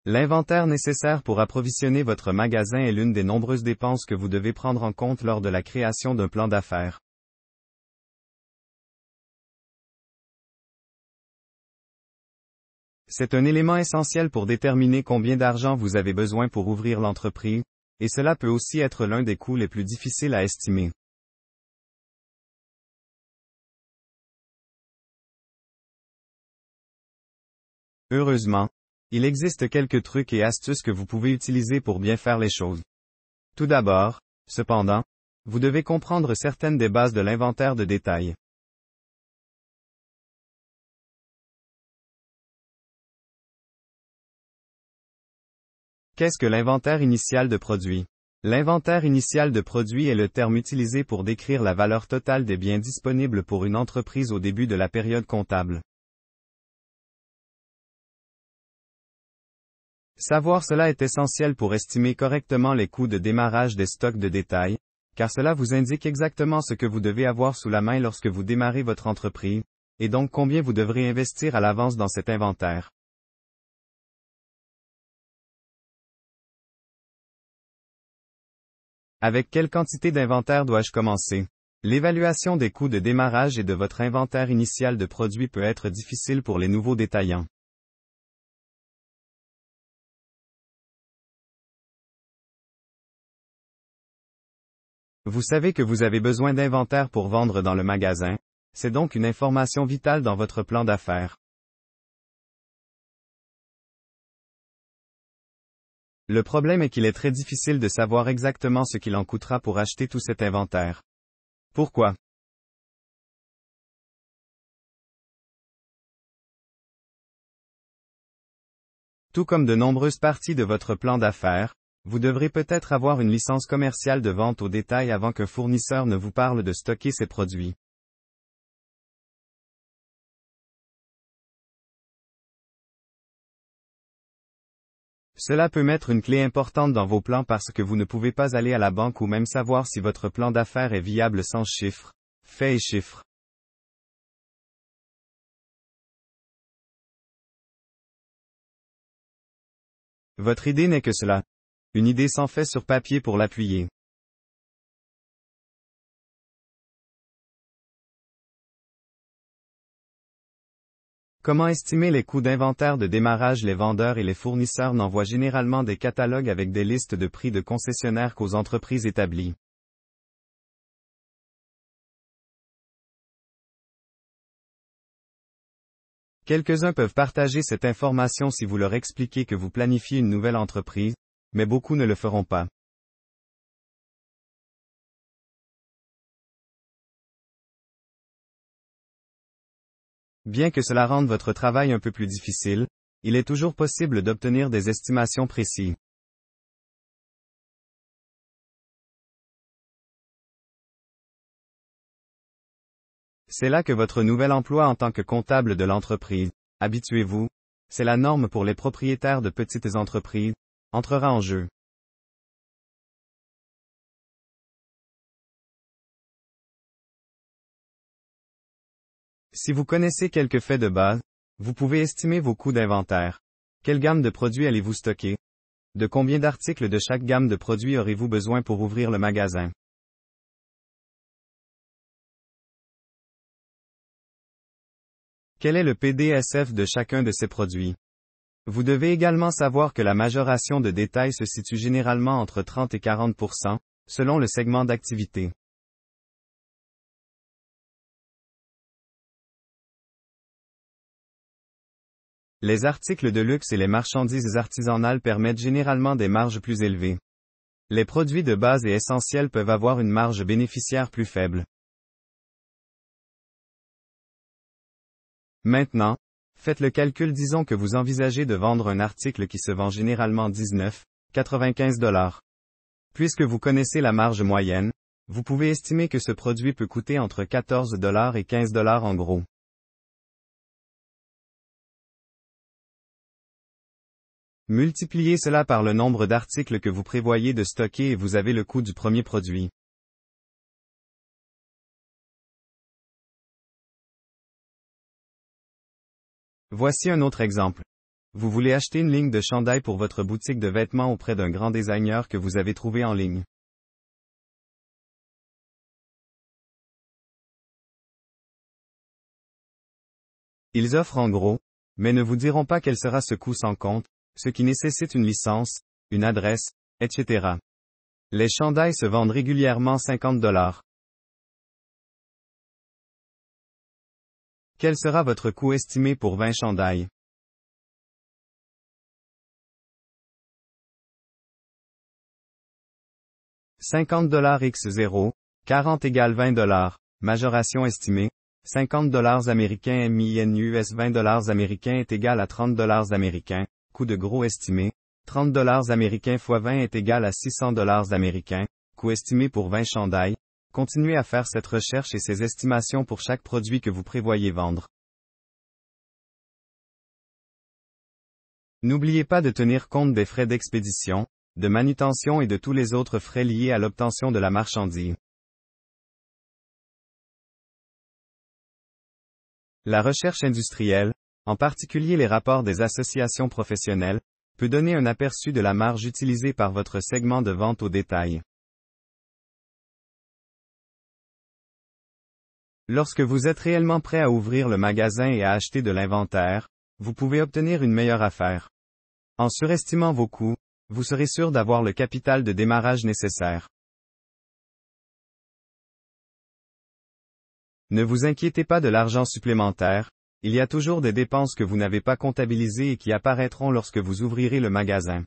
L'inventaire nécessaire pour approvisionner votre magasin est l'une des nombreuses dépenses que vous devez prendre en compte lors de la création d'un plan d'affaires. C'est un élément essentiel pour déterminer combien d'argent vous avez besoin pour ouvrir l'entreprise, et cela peut aussi être l'un des coûts les plus difficiles à estimer. Heureusement, il existe quelques trucs et astuces que vous pouvez utiliser pour bien faire les choses. Tout d'abord, cependant, vous devez comprendre certaines des bases de l'inventaire de détail. Qu'est-ce que l'inventaire initial de produits? L'inventaire initial de produits est le terme utilisé pour décrire la valeur totale des biens disponibles pour une entreprise au début de la période comptable. Savoir cela est essentiel pour estimer correctement les coûts de démarrage des stocks de détail, car cela vous indique exactement ce que vous devez avoir sous la main lorsque vous démarrez votre entreprise, et donc combien vous devrez investir à l'avance dans cet inventaire. Avec quelle quantité d'inventaire dois-je commencer? L'évaluation des coûts de démarrage et de votre inventaire initial de produits peut être difficile pour les nouveaux détaillants. Vous savez que vous avez besoin d'inventaire pour vendre dans le magasin, c'est donc une information vitale dans votre plan d'affaires. Le problème est qu'il est très difficile de savoir exactement ce qu'il en coûtera pour acheter tout cet inventaire. Pourquoi? Tout comme de nombreuses parties de votre plan d'affaires, vous devrez peut-être avoir une licence commerciale de vente au détail avant qu'un fournisseur ne vous parle de stocker ses produits. Cela peut mettre une clé importante dans vos plans parce que vous ne pouvez pas aller à la banque ou même savoir si votre plan d'affaires est viable sans chiffres, faits et chiffres. Votre idée n'est que cela. Une idée sans fait sur papier pour l'appuyer. Comment estimer les coûts d'inventaire de démarrage? Les vendeurs et les fournisseurs n'envoient généralement des catalogues avec des listes de prix de concessionnaires qu'aux entreprises établies. Quelques-uns peuvent partager cette information si vous leur expliquez que vous planifiez une nouvelle entreprise, mais beaucoup ne le feront pas. Bien que cela rende votre travail un peu plus difficile, il est toujours possible d'obtenir des estimations précises. C'est là que votre nouvel emploi en tant que comptable de l'entreprise, habituez-vous, c'est la norme pour les propriétaires de petites entreprises, entrera en jeu. Si vous connaissez quelques faits de base, vous pouvez estimer vos coûts d'inventaire. Quelle gamme de produits allez-vous stocker? De combien d'articles de chaque gamme de produits aurez-vous besoin pour ouvrir le magasin? Quel est le PDSF de chacun de ces produits? Vous devez également savoir que la majoration de détail se situe généralement entre 30 et 40%, selon le segment d'activité. Les articles de luxe et les marchandises artisanales permettent généralement des marges plus élevées. Les produits de base et essentiels peuvent avoir une marge bénéficiaire plus faible. Maintenant, faites le calcul. Disons que vous envisagez de vendre un article qui se vend généralement 19,95 $. Puisque vous connaissez la marge moyenne, vous pouvez estimer que ce produit peut coûter entre 14 $ et 15 $ en gros. Multipliez cela par le nombre d'articles que vous prévoyez de stocker et vous avez le coût du premier produit. Voici un autre exemple. Vous voulez acheter une ligne de chandail pour votre boutique de vêtements auprès d'un grand designer que vous avez trouvé en ligne. Ils offrent en gros, mais ne vous diront pas quel sera ce coût sans compte, ce qui nécessite une licence, une adresse, etc. Les chandails se vendent régulièrement $50. Quel sera votre coût estimé pour 20 chandails? $50 x 0, 40 égale $20, majoration estimée, $50 américains MIN US $20 américains est égal à $30 américains, coût de gros estimé, $30 américains x 20 est égal à $600 américains, coût estimé pour 20 chandails. Continuez à faire cette recherche et ces estimations pour chaque produit que vous prévoyez vendre. N'oubliez pas de tenir compte des frais d'expédition, de manutention et de tous les autres frais liés à l'obtention de la marchandise. La recherche industrielle, en particulier les rapports des associations professionnelles, peut donner un aperçu de la marge utilisée par votre segment de vente au détail. Lorsque vous êtes réellement prêt à ouvrir le magasin et à acheter de l'inventaire, vous pouvez obtenir une meilleure affaire. En surestimant vos coûts, vous serez sûr d'avoir le capital de démarrage nécessaire. Ne vous inquiétez pas de l'argent supplémentaire, il y a toujours des dépenses que vous n'avez pas comptabilisées et qui apparaîtront lorsque vous ouvrirez le magasin.